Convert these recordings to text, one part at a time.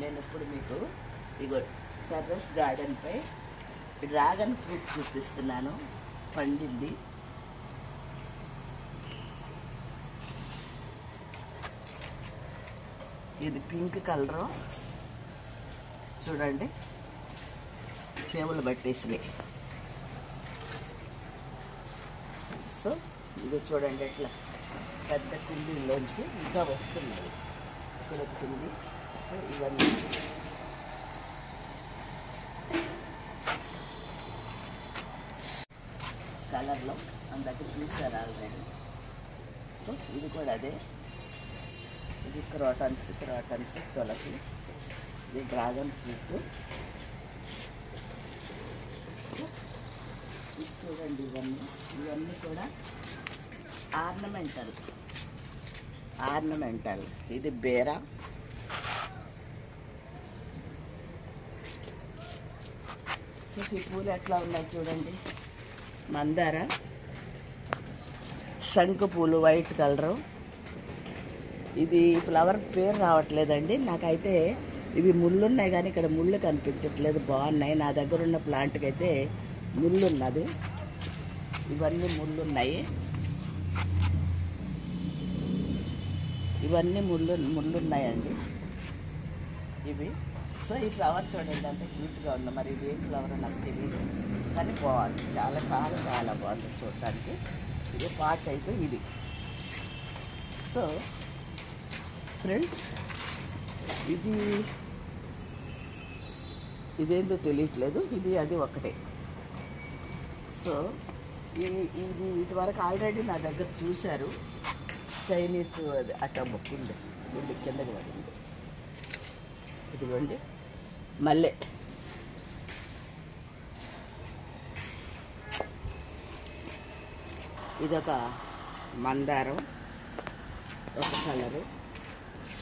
నేను ఇప్పుడు మీకు ఇగో టెర్రస్ గార్డెన్ పై డ్రాగన్ ఫ్రూట్ చూపిస్తున్నాను. పండింది. ఇది పింక్ కలరు చూడండి, చేవులు పట్టేసినాయి. సో ఇది చూడండి ఎట్లా పెద్ద కుండీలోంచి ఇంకా వస్తున్నాయి. ఇక్కడ ఒక కుండీ. సో ఇవన్నీ కలర్లో అందరికి చూసారు ఆల్రెడీ. సో ఇది కూడా అదే. ఇది క్రోటన్స్ తులసి, ఇది డ్రాగన్ ఫ్రూట్. సో ఇది చూడండి, ఇవన్నీ కూడా ఆర్నమెంటల్. ఇది బేర. సో ఈ పూలు ఎట్లా ఉన్నాయి చూడండి. మందార, శంకు పూలు వైట్ కలరు. ఇది ఫ్లవర్ పేరు రావట్లేదండి నాకైతే. ఇవి ముళ్ళు ఉన్నాయి కానీ ఇక్కడ ముళ్ళు కనిపించట్లేదు. బాగున్నాయి. నా దగ్గర ఉన్న ప్లాంట్కి అయితే ముళ్ళు ఉన్నది. ఇవన్నీ ముళ్ళున్నాయి. ఇవన్నీ ముళ్ళున్నాయండి ఇవి. సో ఈ ఫ్లవర్ చూడండి అంత క్యూట్గా ఉంది. మరి ఇది ఏం ఫ్లవర్ నాకు తెలియదు కానీ బాగుంది. చాలా చాలా చాలా బాగుంది చూడటానికి. ఇది పార్ట్ అయితే ఇది. సో ఫ్రెండ్స్, ఇదేందో తెలియట్లేదు. ఇది అది ఒకటే. సో ఇది ఇటువరకు ఆల్రెడీ నా దగ్గర చూశారు. చైనీస్ అది అట్ట గుండె కిందకి పడింది. ఇదిగోండి మల్లె. ఇదొక మందారం, ఒక కలరు.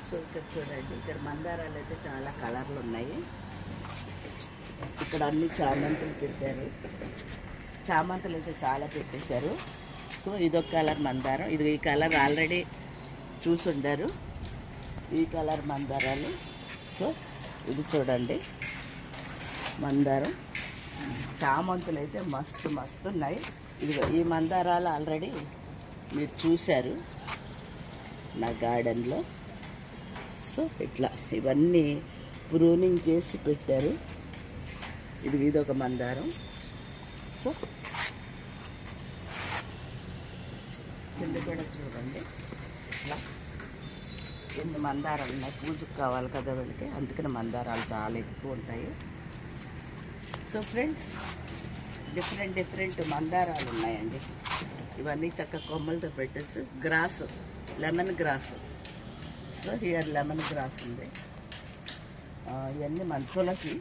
సో ఇక్కడ చూడండి, ఇక్కడ మందారాలు అయితే చాలా కలర్లు ఉన్నాయి. ఇక్కడ అన్ని చామంతులు పెట్టారు. చామంతులు అయితే చాలా పెట్టేశారు. సో ఇదొక కలర్ మందారం. ఈ కలర్ ఆల్రెడీ చూసుండారు, ఈ కలర్ మందారాలు. సో ఇది చూడండి మందారం. చామంతులు అయితే మస్తు ఉన్నాయి. ఇదిగో ఈ మందారాలు ఆల్రెడీ మీరు చూశారు నా గార్డెన్లో. సో ఇట్లా ఇవన్నీ ప్రూనింగ్ చేసి పెట్టారు. ఇదొక మందారం. సో కింద కూడా చూడండి ఇట్లా ఎన్ని మందారాలు ఉన్నాయి. పూజకు కావాలి కదా వీళ్ళకి, అందుకని మందారాలు చాలా ఎక్కువ ఉంటాయి. సో ఫ్రెండ్స్, డిఫరెంట్ మందారాలు ఉన్నాయండి. ఇవన్నీ చక్కగా కొమ్మలతో పెట్టచ్చు. Grass, lemon grass. So here lemon grass ఉంది. ఇవన్నీ మన తులసి.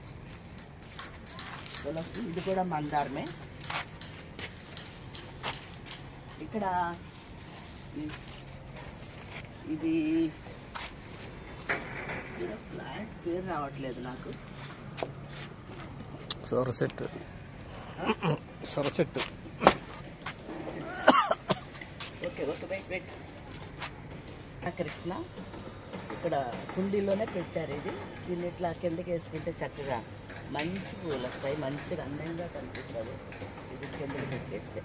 ఇది కూడా మందారమే. ఇక్కడ ఇది ప్లాంట్ పేరు రావట్లేదు నాకు. సొరసెట్. Okay wait. కృష్ణ ఇక్కడ కుండీలోనే పెట్టారు. దీన్ని ఇట్లా కిందకి వేసుకుంటే చక్కగా మంచి పూలు వస్తాయి. మంచిగా అందంగా కనిపిస్తుంది. ఇది కిందకి పెట్టేస్తే